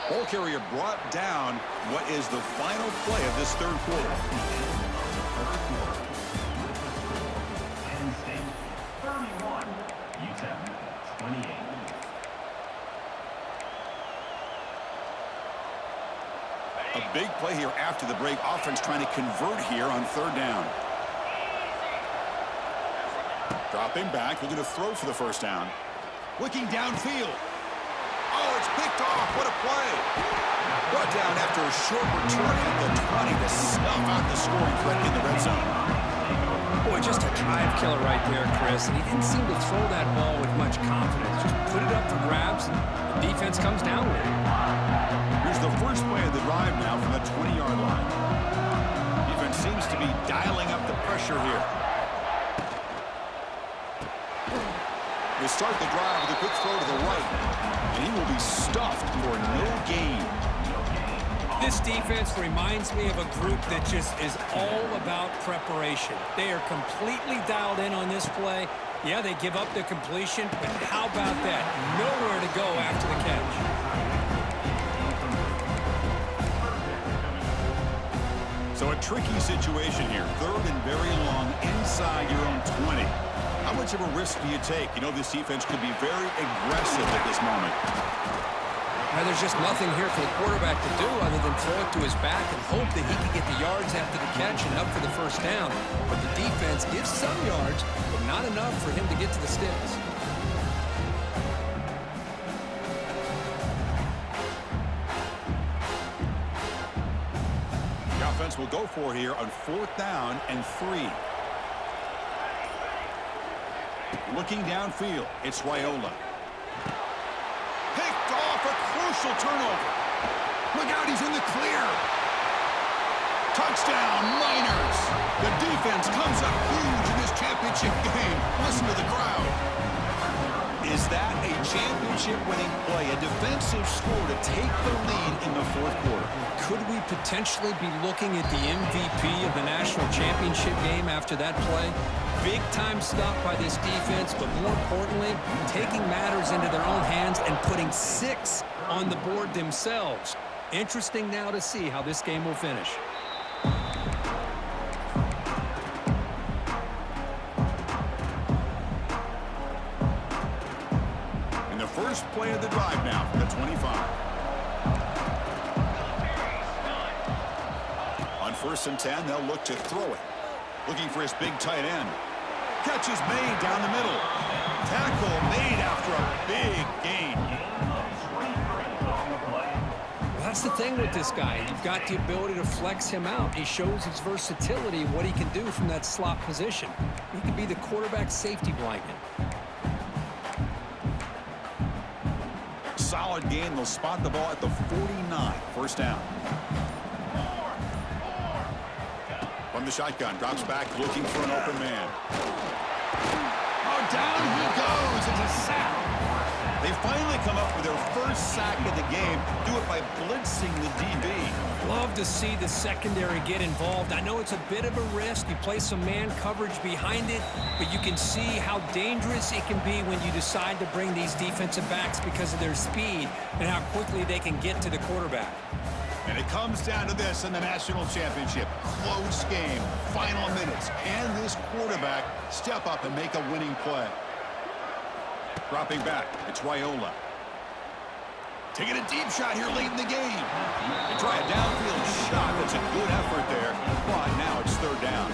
Speaker 4: Ball carrier brought down. What is the final play of this third quarter?
Speaker 6: Penn State 31, UTEP 28.
Speaker 4: A big play here after the break. Offense trying to convert here on third down. Dropping back. We're going to throw for the first down. Looking downfield. Oh, it's picked off. What a play. Brought down after a short return at the 20 to snuff out the scoring threat in the red zone.
Speaker 5: Boy, just a drive killer right there, Chris. And he didn't seem to throw that ball with much confidence. Just put it up for grabs, and the defense comes down with it.
Speaker 4: Here's the first play of the drive now from the 20-yard line. Defense seems to be dialing up the pressure here. They start the drive with a quick throw to the right, and he will be stuffed for no gain.
Speaker 5: This defense reminds me of a group that just is all about preparation. They are completely dialed in on this play. Yeah, they give up the completion, but how about that? Nowhere to go after the catch.
Speaker 4: So a tricky situation here. Third and very long inside your own 20. How much of a risk do you take? You know, this defense could be very aggressive at this moment.
Speaker 5: Now, there's just nothing here for the quarterback to do other than throw it to his back and hope that he can get the yards after the catch and up for the first down. But the defense gives some yards, but not enough for him to get to the sticks.
Speaker 4: The offense will go for it here on fourth down and 3. Looking downfield, it's Raiola. Picked off, a crucial turnover. Look out, he's in the clear. Touchdown, Miners. The defense comes up huge in this championship game. Listen to the crowd. Is that a championship-winning play, a defensive score to take the lead in the fourth quarter?
Speaker 5: Could we potentially be looking at the MVP of the national championship game after that play? Big-time stop by this defense, but more importantly, taking matters into their own hands and putting 6 on the board themselves. Interesting now to see how this game will finish.
Speaker 4: And the first play of the drive now from the 25. 1st and 10, they'll look to throw it. Looking for his big tight end. Catch is made down the middle. Tackle made after a big gain.
Speaker 5: Well, that's the thing with this guy. You've got the ability to flex him out. He shows his versatility, what he can do from that slot position. He can be the quarterback safety blanket.
Speaker 4: Solid gain. They'll spot the ball at the 49. 1st down. From the shotgun, drops back, looking for an open man. Oh, down he goes. It's a sack. They finally come up with their first sack of the game. Do it by blitzing the DB.
Speaker 5: Love to see the secondary get involved. I know it's a bit of a risk. You play some man coverage behind it, but you can see how dangerous it can be when you decide to bring these defensive backs because of their speed and how quickly they can get to the quarterback.
Speaker 4: And it comes down to this in the national championship. Close game, final minutes. Can this quarterback step up and make a winning play? Dropping back, it's Raiola. Taking a deep shot here late in the game. They try a downfield shot. That's a good effort there. But now it's 3rd down.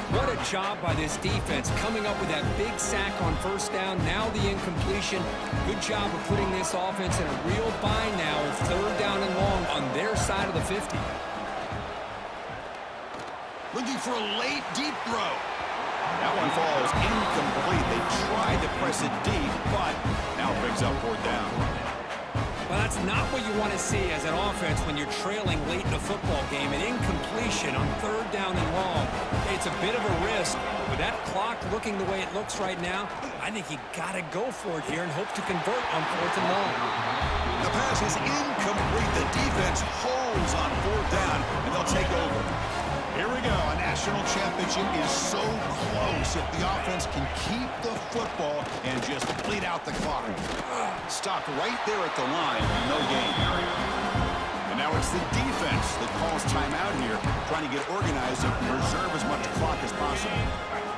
Speaker 5: What a job by this defense coming up with that big sack on 1st down. Now the incompletion. Good job of putting this offense in a real bind now with 3rd down and long on their side of the 50.
Speaker 4: Looking for a late deep throw. That one falls incomplete. They tried to press it deep, but now it brings up 4th down.
Speaker 5: Well, that's not what you want to see as an offense when you're trailing late in a football game. An incompletion on 3rd down and long. It's a bit of a risk. With that clock looking the way it looks right now, I think you got to go for it here and hope to convert on 4th and long.
Speaker 4: The pass is incomplete. The defense holds on 4th down, and they'll take over. Here we go. A national championship is so close if the offense can keep the football and just bleed out the clock. Stopped right there at the line. No gain. And now it's the defense that calls timeout here, trying to get organized and preserve as much clock as possible.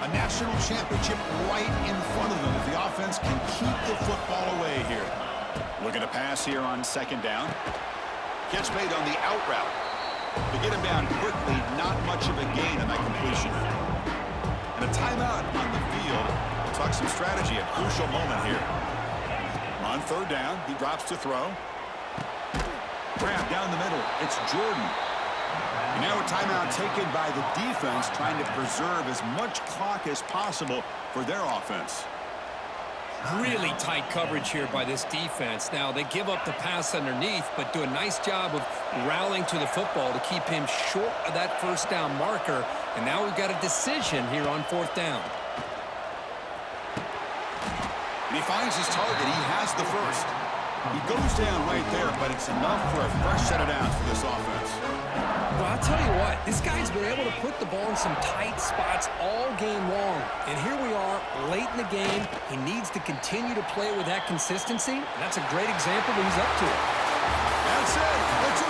Speaker 4: A national championship right in front of them if the offense can keep the football away here. Looking to pass here on 2nd down. Catch made on the out route. To get him down quickly, not much of a gain on that completion. And a timeout on the field. Talk some strategy, a crucial moment here. On 3rd down, he drops to throw. Grab down the middle. It's Jordan. And now a timeout taken by the defense, trying to preserve as much clock as possible for their offense.
Speaker 5: Really tight coverage here by this defense. Now, they give up the pass underneath, but do a nice job of rallying to the football to keep him short of that 1st down marker. And now we've got a decision here on 4th down.
Speaker 4: And he finds his target. He has the first. He goes down right there, but it's enough for a fresh set of downs for this offense.
Speaker 5: Well, I'll tell you what, this guy's been able to put the ball in some tight spots all game long. And here we are, late in the game. He needs to continue to play with that consistency. And that's a great example that he's up to it.
Speaker 4: That's it. It's